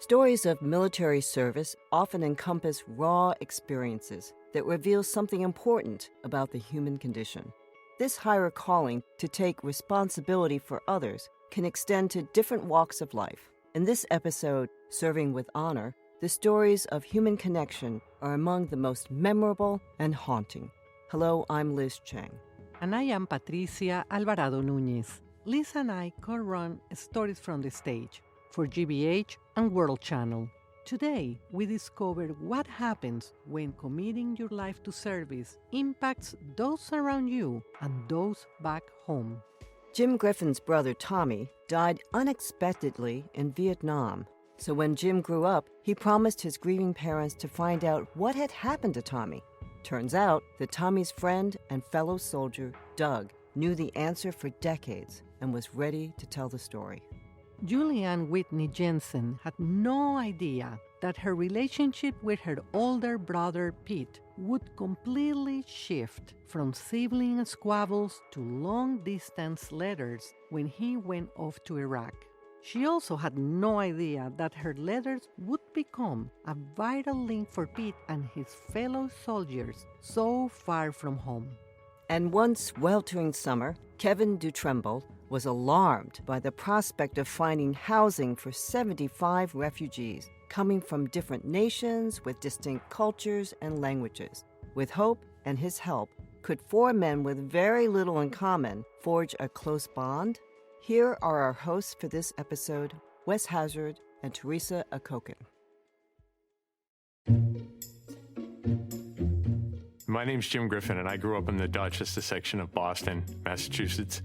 Stories of military service often encompass raw experiences that reveal something important about the human condition. This higher calling to take responsibility for others can extend to different walks of life. In this episode, Serving with Honor, the stories of human connection are among the most memorable and haunting. Hello, I'm Liz Cheng. And I am Patricia Alvarado Núñez. Liz and I co-run Stories from the Stage for GBH and World Channel. Today, we discover what happens when committing your life to service impacts those around you and those back home. Jim Griffin's brother Tommy died unexpectedly in Vietnam. So when Jim grew up, he promised his grieving parents to find out what had happened to Tommy. Turns out that Tommy's friend and fellow soldier, Doug, knew the answer for decades and was ready to tell the story. Juli-Anne Whitney Jensen had no idea that her relationship with her older brother Pete would completely shift from sibling squabbles to long-distance letters when he went off to Iraq. She also had no idea that her letters would become a vital link for Pete and his fellow soldiers so far from home. And one sweltering summer, Kevin Dutremble was alarmed by the prospect of finding housing for 75 refugees coming from different nations with distinct cultures and languages. With hope and his help, could four men with very little in common forge a close bond? Here are our hosts for this episode, Wes Hazard and Theresa Okokon. My name's Jim Griffin, and I grew up in the Dorchester section of Boston, Massachusetts.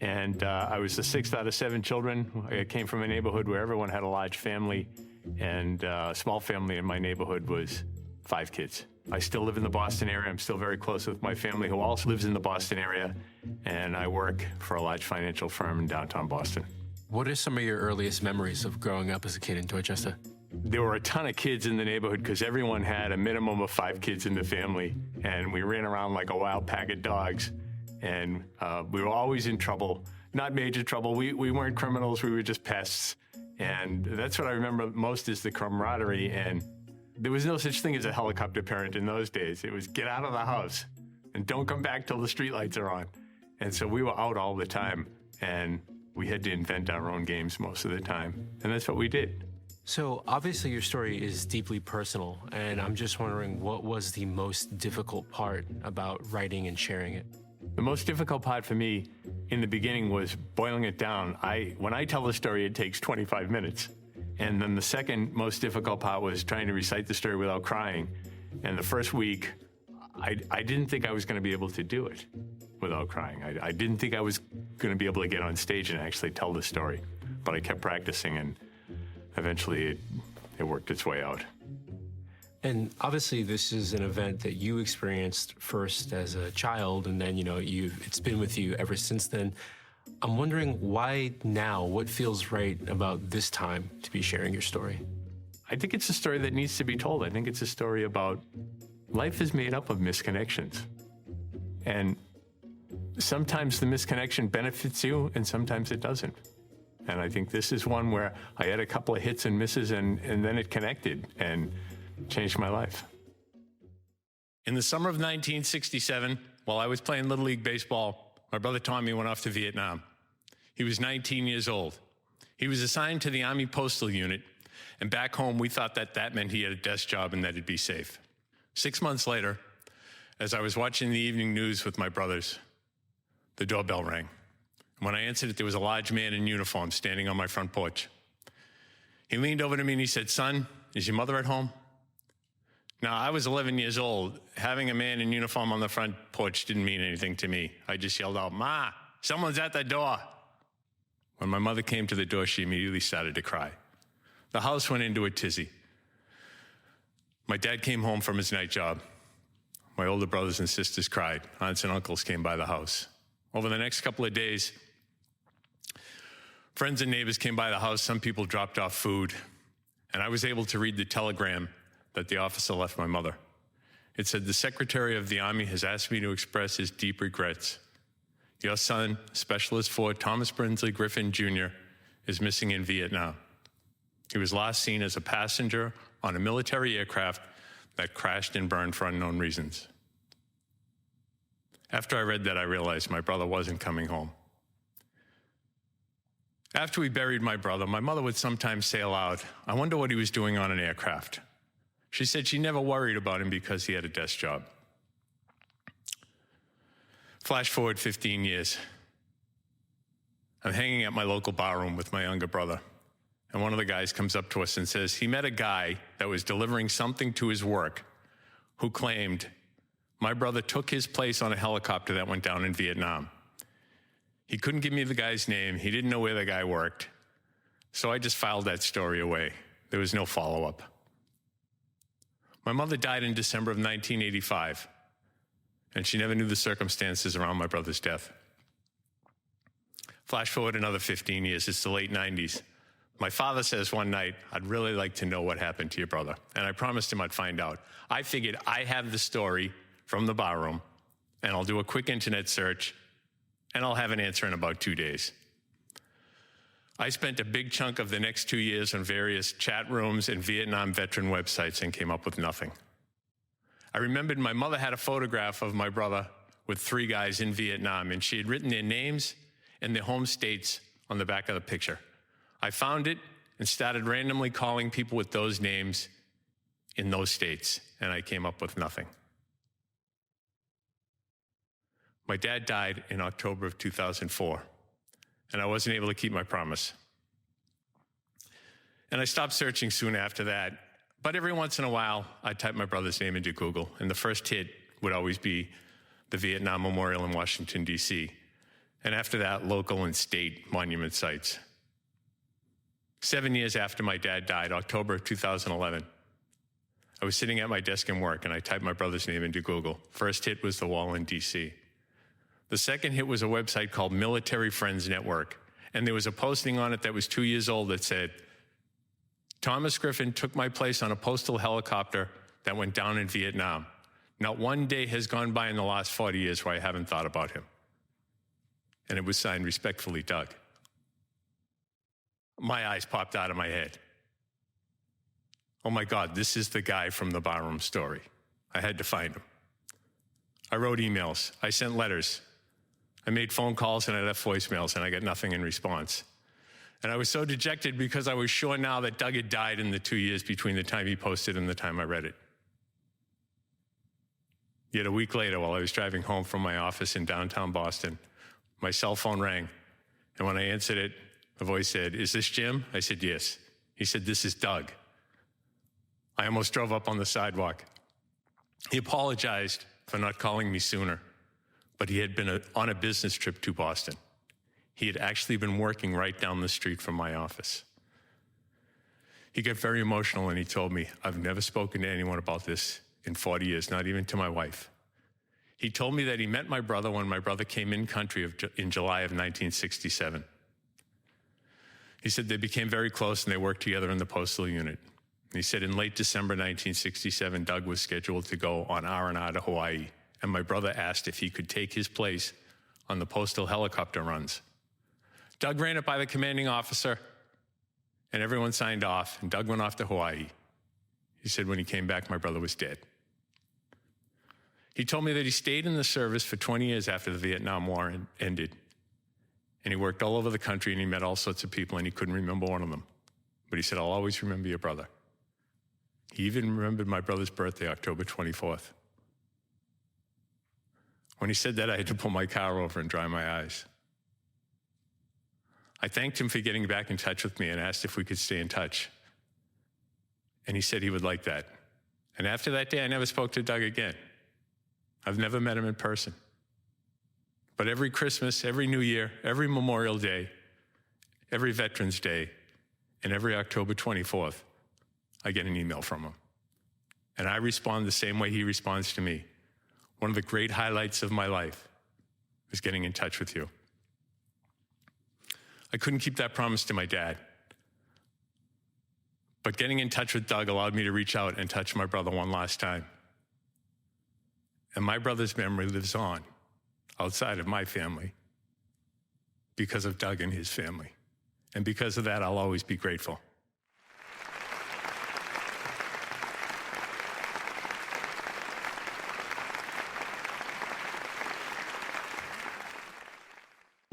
And I was the sixth out of seven children. I came from a neighborhood where everyone had a large family, and a small family in my neighborhood was 5 kids. I still live in the Boston area. I'm still very close with my family, who also lives in the Boston area, and I work for a large financial firm in downtown Boston. What are some of your earliest memories of growing up as a kid in Dorchester? There were a ton of kids in the neighborhood because everyone had a minimum of 5 kids in the family, and we ran around like a wild pack of dogs, and we were always in trouble. Not major trouble. We weren't criminals. We were just pests, and that's what I remember most is the camaraderie. And there was no such thing as a helicopter parent in those days. It was get out of the house and don't come back till the streetlights are on. And so we were out all the time, and we had to invent our own games most of the time, and that's what we did. So obviously your story is deeply personal, and I'm just wondering what was the most difficult part about writing and sharing it? The most difficult part for me in the beginning was boiling it down. When I tell the story, it takes 25 minutes. And then the second most difficult part was trying to recite the story without crying. And the first week, I didn't think I was going to be able to do it without crying. I didn't think I was going to be able to get on stage and actually tell the story. But I kept practicing, and eventually it worked its way out. And obviously this is an event that you experienced first as a child, and then, it's been with you ever since then. I'm wondering why now? What feels right about this time to be sharing your story? I think it's a story that needs to be told. I think it's a story about life is made up of misconnections. And sometimes the misconnection benefits you, and sometimes it doesn't. And I think this is one where I had a couple of hits and misses, and then it connected and changed my life. In the summer of 1967, while I was playing Little League Baseball, my brother Tommy went off to Vietnam. He was 19 years old. He was assigned to the Army Postal Unit, and back home we thought that meant he had a desk job and that he'd be safe. 6 months later, as I was watching the evening news with my brothers, the doorbell rang. When I answered it, there was a large man in uniform standing on my front porch. He leaned over to me and he said, "Son, is your mother at home?" Now, I was 11 years old. Having a man in uniform on the front porch didn't mean anything to me. I just yelled out, "Ma, someone's at the door." When my mother came to the door, she immediately started to cry. The house went into a tizzy. My dad came home from his night job. My older brothers and sisters cried. Aunts and uncles came by the house. Over the next couple of days, friends and neighbors came by the house. Some people dropped off food, and I was able to read the telegram that the officer left my mother. It said, "The Secretary of the Army has asked me to express his deep regrets. Your son, Specialist 4 Thomas Brinsley Griffin, Jr., is missing in Vietnam. He was last seen as a passenger on a military aircraft that crashed and burned for unknown reasons. After I read that, I realized my brother wasn't coming home. After we buried my brother, my mother would sometimes say aloud, "I wonder what he was doing on an aircraft." She said she never worried about him because he had a desk job. Flash forward 15 years. I'm hanging at my local barroom with my younger brother, and one of the guys comes up to us and says he met a guy that was delivering something to his work who claimed my brother took his place on a helicopter that went down in Vietnam. He couldn't give me the guy's name. He didn't know where the guy worked. So I just filed that story away. There was no follow-up. My mother died in December of 1985, and she never knew the circumstances around my brother's death. Flash forward another 15 years, it's the late 90s. My father says one night, "I'd really like to know what happened to your brother." And I promised him I'd find out. I figured I have the story from the barroom, and I'll do a quick internet search, and I'll have an answer in about 2 days. I spent a big chunk of the next 2 years on various chat rooms and Vietnam veteran websites and came up with nothing. I remembered my mother had a photograph of my brother with 3 guys in Vietnam, and she had written their names and their home states on the back of the picture. I found it and started randomly calling people with those names in those states, and I came up with nothing. My dad died in October of 2004, and I wasn't able to keep my promise. And I stopped searching soon after that, but every once in a while, I'd type my brother's name into Google, and the first hit would always be the Vietnam Memorial in Washington, D.C., and after that, local and state monument sites. 7 years after my dad died, October of 2011, I was sitting at my desk in work, and I typed my brother's name into Google. First hit was the wall in D.C. The second hit was a website called Military Friends Network, and there was a posting on it that was 2 years old that said, "Thomas Griffin took my place on a postal helicopter that went down in Vietnam. Not one day has gone by in the last 40 years where I haven't thought about him." And it was signed, "Respectfully, Doug." My eyes popped out of my head. Oh my God, this is the guy from the barroom story. I had to find him. I wrote emails, I sent letters, I made phone calls and I left voicemails, and I got nothing in response. And I was so dejected because I was sure now that Doug had died in the 2 years between the time he posted and the time I read it. Yet a week later, while I was driving home from my office in downtown Boston, my cell phone rang, and when I answered it, the voice said, "Is this Jim?" I said, "Yes." He said, "This is Doug." I almost drove up on the sidewalk. He apologized for not calling me sooner, but he had been on a business trip to Boston. He had actually been working right down the street from my office. He got very emotional and he told me, "I've never spoken to anyone about this in 40 years, not even to my wife." He told me that he met my brother when my brother came in country in July of 1967. He said they became very close and they worked together in the postal unit. He said in late December 1967, Doug was scheduled to go on R&R to Hawaii, and my brother asked if he could take his place on the postal helicopter runs. Doug ran it by the commanding officer, and everyone signed off, and Doug went off to Hawaii. He said when he came back, my brother was dead. He told me that he stayed in the service for 20 years after the Vietnam War ended, and he worked all over the country, and he met all sorts of people, and he couldn't remember one of them. But he said, "I'll always remember your brother." He even remembered my brother's birthday, October 24th. When he said that, I had to pull my car over and dry my eyes. I thanked him for getting back in touch with me and asked if we could stay in touch. And he said he would like that. And after that day, I never spoke to Doug again. I've never met him in person. But every Christmas, every New Year, every Memorial Day, every Veterans Day, and every October 24th, I get an email from him. And I respond the same way he responds to me. One of the great highlights of my life is getting in touch with you. I couldn't keep that promise to my dad. But getting in touch with Doug allowed me to reach out and touch my brother one last time. And my brother's memory lives on outside of my family because of Doug and his family. And because of that, I'll always be grateful.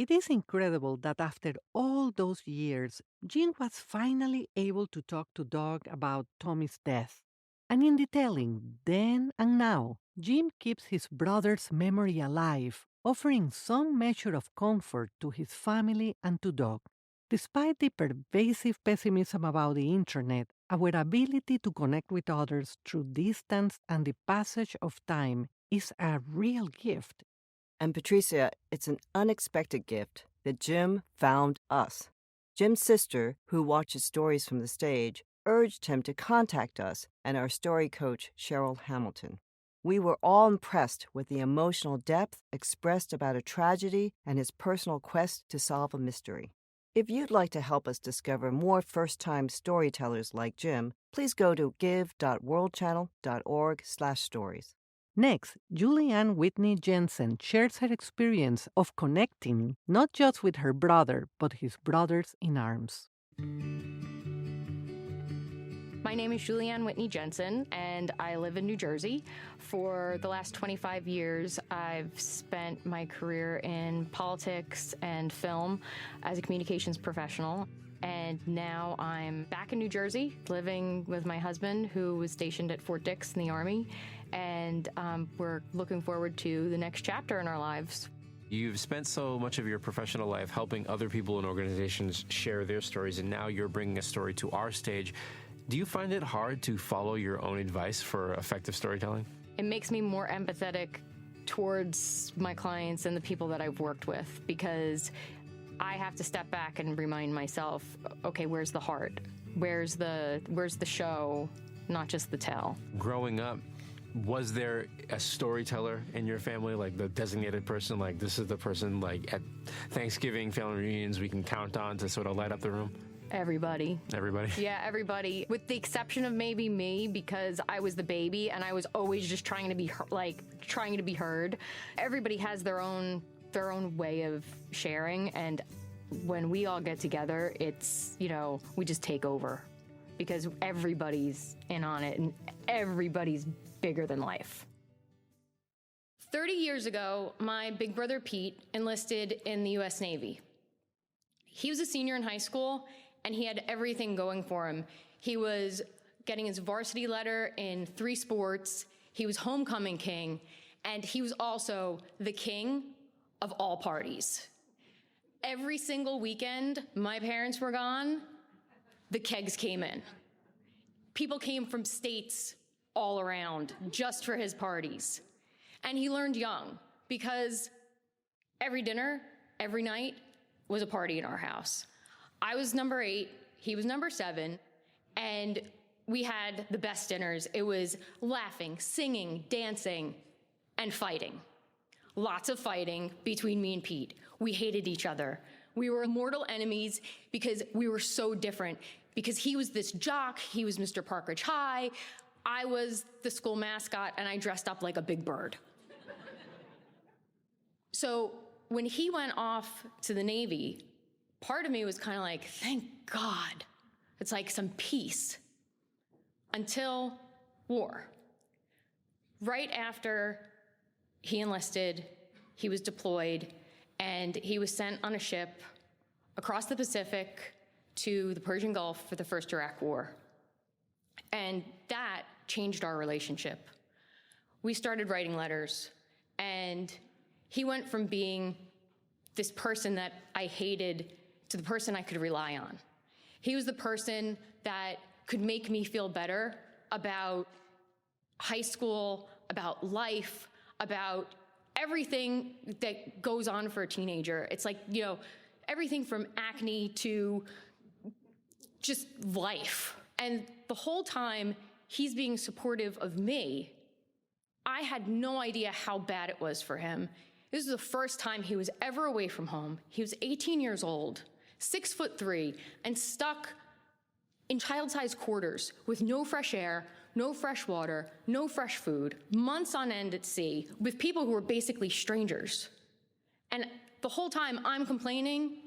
It is incredible that after all those years, Jim was finally able to talk to Doug about Tommy's death. And in detailing then and now, Jim keeps his brother's memory alive, offering some measure of comfort to his family and to Doug. Despite the pervasive pessimism about the internet, our ability to connect with others through distance and the passage of time is a real gift. And Patricia, it's an unexpected gift that Jim found us. Jim's sister, who watches stories from the stage, urged him to contact us and our story coach, Cheryl Hamilton. We were all impressed with the emotional depth expressed about a tragedy and his personal quest to solve a mystery. If you'd like to help us discover more first-time storytellers like Jim, please go to give.worldchannel.org/stories. Next, Juli-Anne Whitney Jensen shares her experience of connecting not just with her brother, but his brothers in arms. My name is Juli-Anne Whitney Jensen, and I live in New Jersey. For the last 25 years, I've spent my career in politics and film as a communications professional. And now I'm back in New Jersey, living with my husband, who was stationed at Fort Dix in the Army. And we're looking forward to the next chapter in our lives. You've spent so much of your professional life helping other people and organizations share their stories, and now you're bringing a story to our stage. Do you find it hard to follow your own advice for effective storytelling? It makes me more empathetic towards my clients and the people that I've worked with, because I have to step back and remind myself, okay, where's the heart? Where's the show, not just the tell? Growing up, was there a storyteller in your family, like the designated person, like this is the person, like at Thanksgiving, family reunions, we can count on to sort of light up the room? Everybody. Everybody? Yeah, everybody. With the exception of maybe me, because I was the baby and I was always just trying to be heard. Everybody has their own way of sharing, and when we all get together, it's, we just take over, because everybody's in on it and everybody's bigger than life. 30 years ago, my big brother Pete enlisted in the U.S. Navy. He was a senior in high school, and he had everything going for him. He was getting his varsity letter in 3 sports, he was homecoming king, and he was also the king of all parties. Every single weekend my parents were gone, the kegs came in. People came from states all around just for his parties. And he learned young, because every dinner, every night was a party in our house. I was number 8, he was number 7, and we had the best dinners. It was laughing, singing, dancing, and fighting. Lots of fighting between me and Pete. We hated each other. We were mortal enemies because we were so different. Because he was this jock, he was Mr. Parkridge High, I was the school mascot, and I dressed up like a big bird. So when he went off to the Navy, part of me was kind of like, thank God. It's like some peace. Until war. Right after he enlisted, he was deployed, and he was sent on a ship across the Pacific to the Persian Gulf for the first Iraq War. And that changed our relationship. We started writing letters, and he went from being this person that I hated to the person I could rely on. He was the person that could make me feel better about high school, about life, about everything that goes on for a teenager. It's like, everything from acne to just life. And the whole time he's being supportive of me, I had no idea how bad it was for him. This was the first time he was ever away from home. He was 18 years old, 6'3", and stuck in child-sized quarters with no fresh air, no fresh water, no fresh food, months on end at sea, with people who were basically strangers. And the whole time I'm complaining,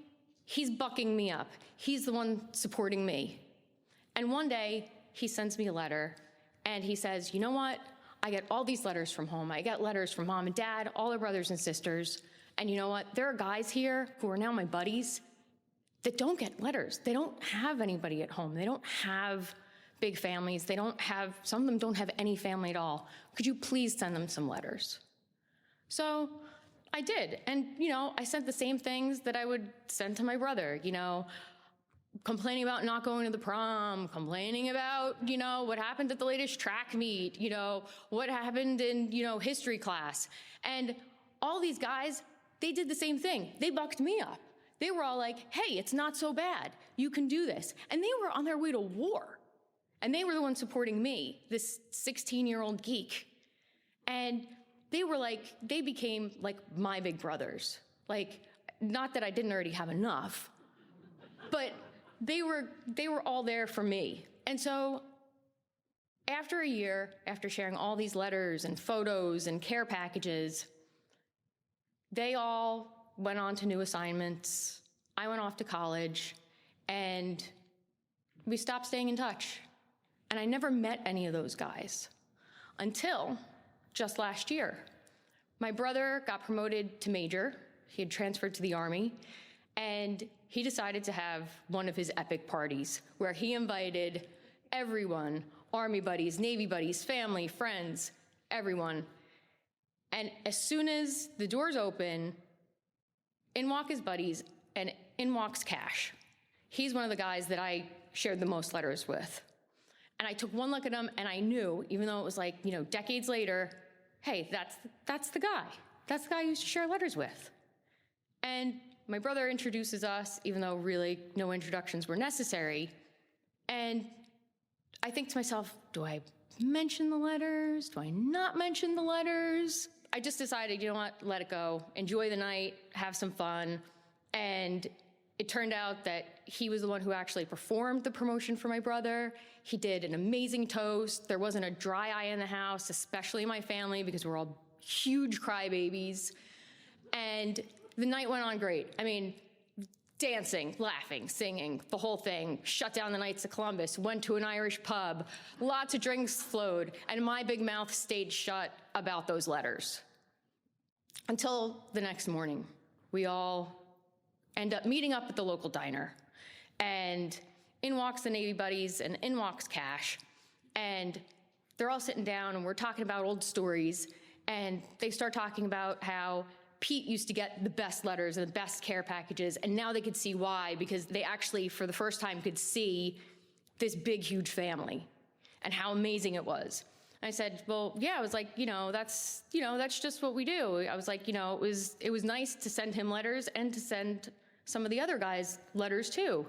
he's bucking me up. He's the one supporting me. And one day, he sends me a letter, and he says, you know what? I get all these letters from home. I get letters from mom and dad, all their brothers and sisters, And you know what? There are guys here who are now my buddies that don't get letters. They don't have anybody at home. They don't have big families. Some of them don't have any family at all. Could you please send them some letters? So I did. And, I sent the same things that I would send to my brother, complaining about not going to the prom, complaining about, what happened at the latest track meet, what happened in, history class. And all these guys, they did the same thing. They bucked me up. They were all like, hey, it's not so bad. You can do this. And they were on their way to war. And they were the ones supporting me, this 16-year-old geek. And they became like my big brothers. Like, not that I didn't already have enough, but they were all there for me. And so after a year, after sharing all these letters and photos and care packages, they all went on to new assignments. I went off to college, and we stopped staying in touch. And I never met any of those guys until just last year. My brother got promoted to major. He had transferred to the Army, and he decided to have one of his epic parties where he invited everyone, Army buddies, Navy buddies, family, friends, everyone. And as soon as the doors open, in walk his buddies, and in walks Cash. He's one of the guys that I shared the most letters with. And I took one look at him, and I knew, even though it was decades later, hey, that's the guy. That's the guy I used to share letters with. And my brother introduces us, even though really no introductions were necessary. And I think to myself, do I mention the letters? Do I not mention the letters? I just decided, you know what, let it go. Enjoy the night, have some fun. And it turned out that he was the one who actually performed the promotion for my brother. He did an amazing toast. There wasn't a dry eye in the house, especially my family, because we're all huge crybabies. And the night went on great. I mean, dancing, laughing, singing, the whole thing. Shut down the Knights of Columbus, went to an Irish pub, lots of drinks flowed, and my big mouth stayed shut about those letters. Until the next morning, we all end up meeting up at the local diner. And in walks the Navy buddies, and in walks Cash. And they're all sitting down, and we're talking about old stories. And they start talking about how Pete used to get the best letters and the best care packages, and now they could see why, because they actually, for the first time, could see this big, huge family and how amazing it was. And I said, well, yeah, I was like, that's just what we do. I was like, it was nice to send him letters and to send some of the other guys letters too.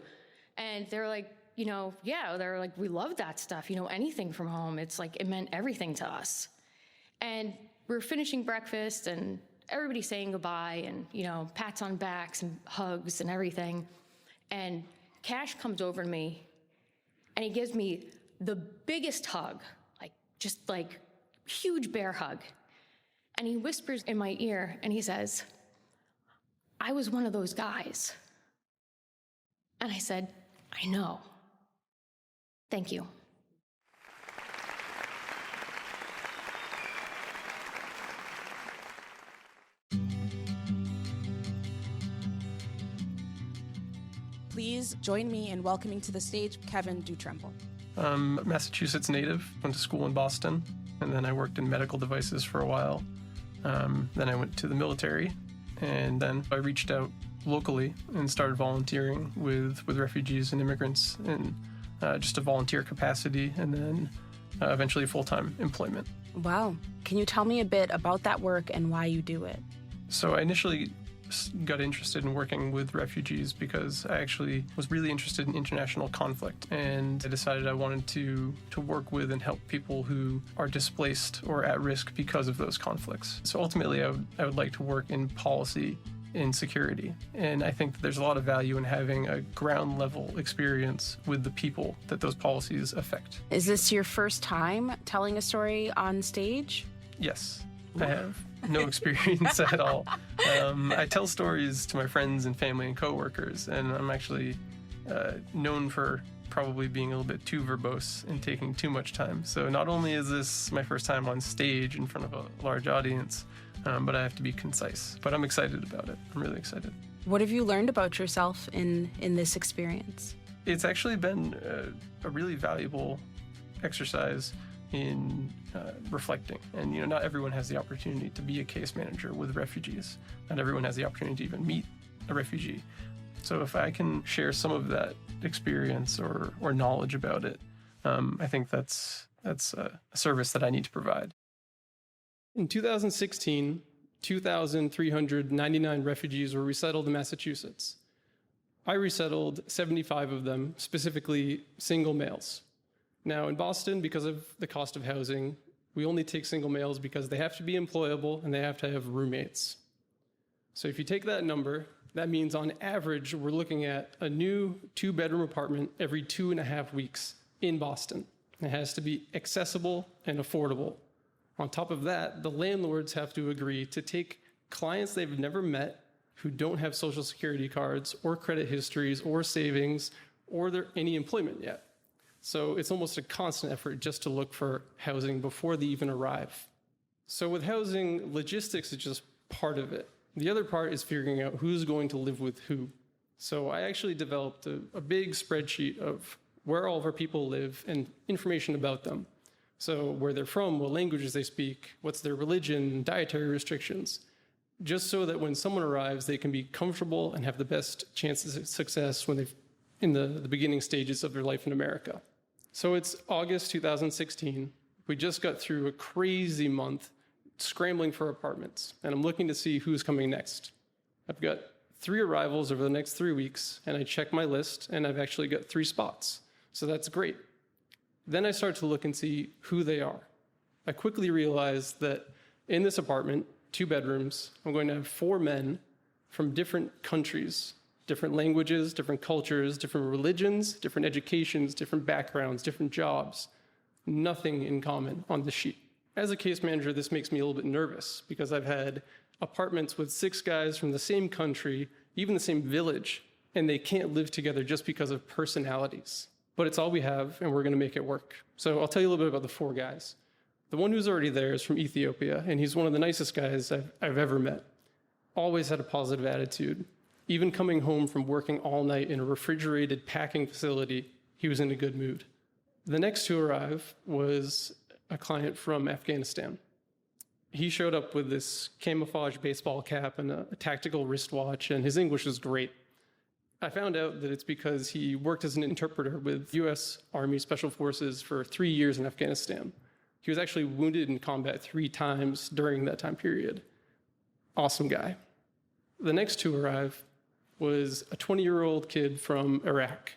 And they're like, yeah, they're like, we love that stuff, anything from home. It's like, it meant everything to us. And we're finishing breakfast, and everybody's saying goodbye, and, pats on backs and hugs and everything. And Cash comes over to me, and he gives me the biggest hug, just huge bear hug. And he whispers in my ear, and he says, I was one of those guys. And I said, I know. Thank you. Please join me in welcoming to the stage Kevin Dutremble. I'm a Massachusetts native, went to school in Boston, and then I worked in medical devices for a while. Then I went to the military, and then I reached out locally and started volunteering with refugees and immigrants in just a volunteer capacity, and then eventually full-time employment. Wow. Can you tell me a bit about that work and why you do it? So I initially got interested in working with refugees because I actually was really interested in international conflict, and I decided I wanted to work with and help people who are displaced or at risk because of those conflicts. So ultimately I would like to work in policy in security, and I think that there's a lot of value in having a ground level experience with the people that those policies affect. Is this your first time telling a story on stage? Yes, I have no experience at all. I tell stories to my friends and family and coworkers, and I'm actually known for probably being a little bit too verbose and taking too much time. So not only is this my first time on stage in front of a large audience, but I have to be concise. But I'm excited about it. I'm really excited. What have you learned about yourself in this experience? It's actually been a really valuable exercise in reflecting. And, not everyone has the opportunity to be a case manager with refugees. Not everyone has the opportunity to even meet a refugee. So if I can share some of that experience or knowledge about it, I think that's a service that I need to provide. In 2016, 2,399 refugees were resettled in Massachusetts. I resettled 75 of them, specifically single males. Now, in Boston, because of the cost of housing, we only take single males because they have to be employable and they have to have roommates. So if you take that number, that means on average, we're looking at a new 2-bedroom apartment every 2.5 weeks in Boston. It has to be accessible and affordable. On top of that, the landlords have to agree to take clients they've never met who don't have social security cards or credit histories or savings or any employment yet. So it's almost a constant effort just to look for housing before they even arrive. So with housing, logistics is just part of it. The other part is figuring out who's going to live with who. So I actually developed a big spreadsheet of where all of our people live and information about them. So where they're from, what languages they speak, what's their religion, dietary restrictions, just so that when someone arrives, they can be comfortable and have the best chances of success when they've in the beginning stages of their life in America. So it's August 2016. We just got through a crazy month scrambling for apartments, and I'm looking to see who's coming next. I've got 3 arrivals over the next 3 weeks, and I check my list, and I've actually got 3 spots. So that's great. Then I start to look and see who they are. I quickly realized that in this apartment, 2 bedrooms, I'm going to have 4 men from different countries, different languages, different cultures, different religions, different educations, different backgrounds, different jobs. Nothing in common on the sheet. As a case manager, this makes me a little bit nervous because I've had apartments with 6 guys from the same country, even the same village, and they can't live together just because of personalities. But it's all we have, and we're going to make it work. So I'll tell you a little bit about the 4 guys. The one who's already there is from Ethiopia, and he's one of the nicest guys I've ever met. Always had a positive attitude. Even coming home from working all night in a refrigerated packing facility, he was in a good mood. The next to arrive was a client from Afghanistan. He showed up with this camouflage baseball cap and a tactical wristwatch, and his English was great. I found out that it's because he worked as an interpreter with U.S. Army Special Forces for 3 years in Afghanistan. He was actually wounded in combat 3 times during that time period. Awesome guy. The next to arrive was a 20-year-old kid from Iraq,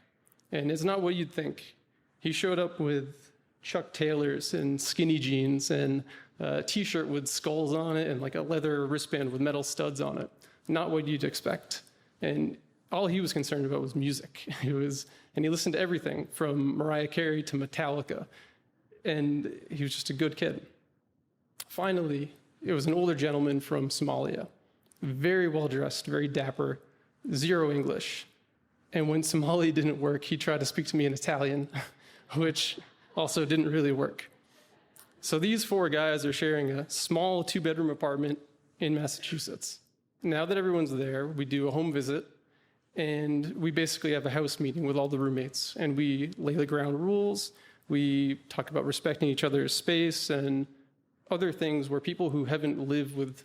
and it's not what you'd think. He showed up with Chuck Taylors and skinny jeans and a t-shirt with skulls on it and like a leather wristband with metal studs on it. Not what you'd expect. And all he was concerned about was music. And he listened to everything from Mariah Carey to Metallica. And he was just a good kid. Finally, it was an older gentleman from Somalia. Very well-dressed, very dapper, 0 English. And when Somali didn't work, he tried to speak to me in Italian, which also didn't really work. So these 4 guys are sharing a small 2-bedroom apartment in Massachusetts. Now that everyone's there, we do a home visit, and we basically have a house meeting with all the roommates, and we lay the ground rules. We talk about respecting each other's space and other things where people who haven't lived with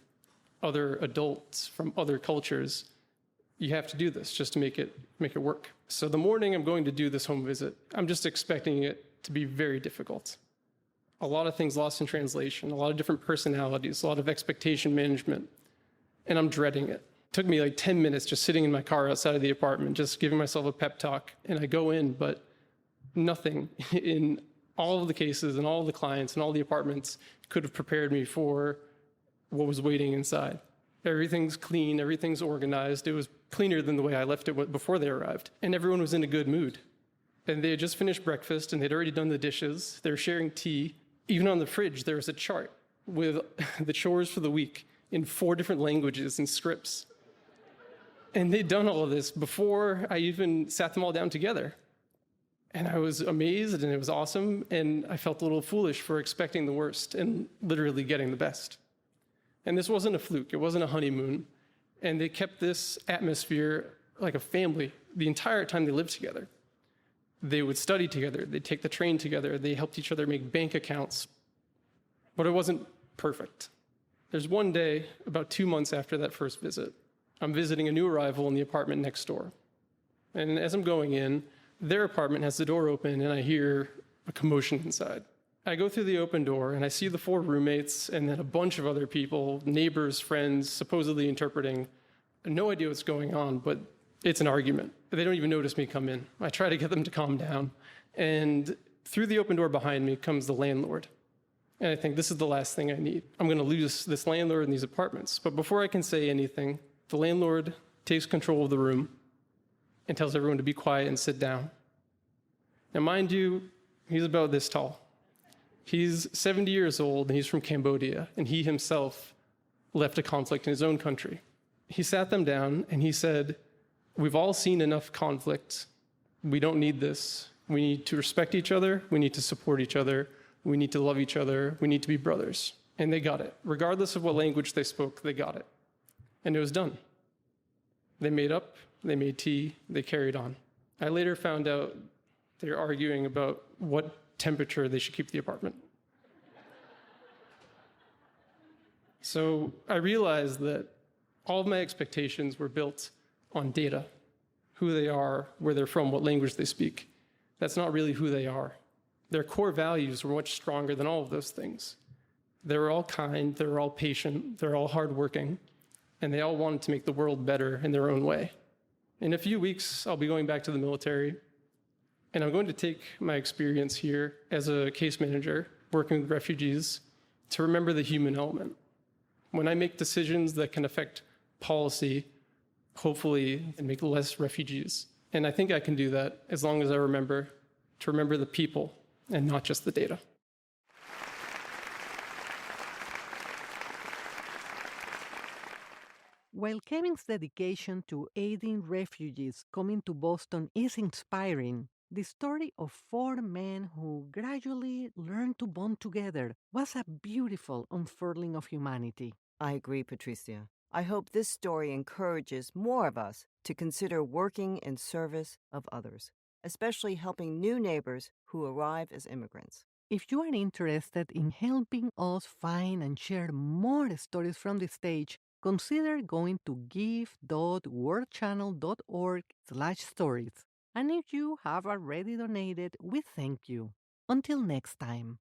other adults from other cultures, you have to do this just to make it work. So the morning I'm going to do this home visit, I'm just expecting it to be very difficult. A lot of things lost in translation, a lot of different personalities, a lot of expectation management, and I'm dreading it. It took me like 10 minutes just sitting in my car outside of the apartment, just giving myself a pep talk, and I go in, but nothing in all of the cases and all of the clients and all the apartments could have prepared me for what was waiting inside. Everything's clean, everything's organized. It was cleaner than the way I left it before they arrived. And everyone was in a good mood. And they had just finished breakfast and they'd already done the dishes. They were sharing tea. Even on the fridge, there was a chart with the chores for the week in 4 different languages and scripts. And they'd done all of this before I even sat them all down together. And I was amazed, and it was awesome, and I felt a little foolish for expecting the worst and literally getting the best. And this wasn't a fluke, it wasn't a honeymoon. And they kept this atmosphere like a family the entire time they lived together. They would study together, they'd take the train together, they helped each other make bank accounts. But it wasn't perfect. There's one day, about 2 months after that first visit, I'm visiting a new arrival in the apartment next door. And as I'm going in, their apartment has the door open, and I hear a commotion inside. I go through the open door, and I see the 4 roommates and then a bunch of other people, neighbors, friends, supposedly interpreting. No idea what's going on, but it's an argument. They don't even notice me come in. I try to get them to calm down. And through the open door behind me comes the landlord. And I think, this is the last thing I need. I'm going to lose this landlord and these apartments. But before I can say anything, the landlord takes control of the room and tells everyone to be quiet and sit down. Now, mind you, he's about this tall. He's 70 years old, and he's from Cambodia, and he himself left a conflict in his own country. He sat them down, and he said, we've all seen enough conflict. We don't need this. We need to respect each other. We need to support each other. We need to love each other. We need to be brothers. And they got it. Regardless of what language they spoke, they got it. And it was done. They made up, they made tea, they carried on. I later found out they were arguing about what temperature they should keep the apartment. So I realized that all of my expectations were built on data, who they are, where they're from, what language they speak. That's not really who they are. Their core values were much stronger than all of those things. They were all kind, they were all patient, they're all hardworking, and they all wanted to make the world better in their own way. In a few weeks, I'll be going back to the military, and I'm going to take my experience here as a case manager working with refugees to remember the human element. When I make decisions that can affect policy, hopefully, and make less refugees. And I think I can do that as long as I remember to remember the people and not just the data. While Kevin's dedication to aiding refugees coming to Boston is inspiring, the story of 4 men who gradually learned to bond together was a beautiful unfurling of humanity. I agree, Patricia. I hope this story encourages more of us to consider working in service of others, especially helping new neighbors who arrive as immigrants. If you are interested in helping us find and share more stories from the stage, consider going to give.wordchannel.org/stories. And if you have already donated, we thank you. Until next time.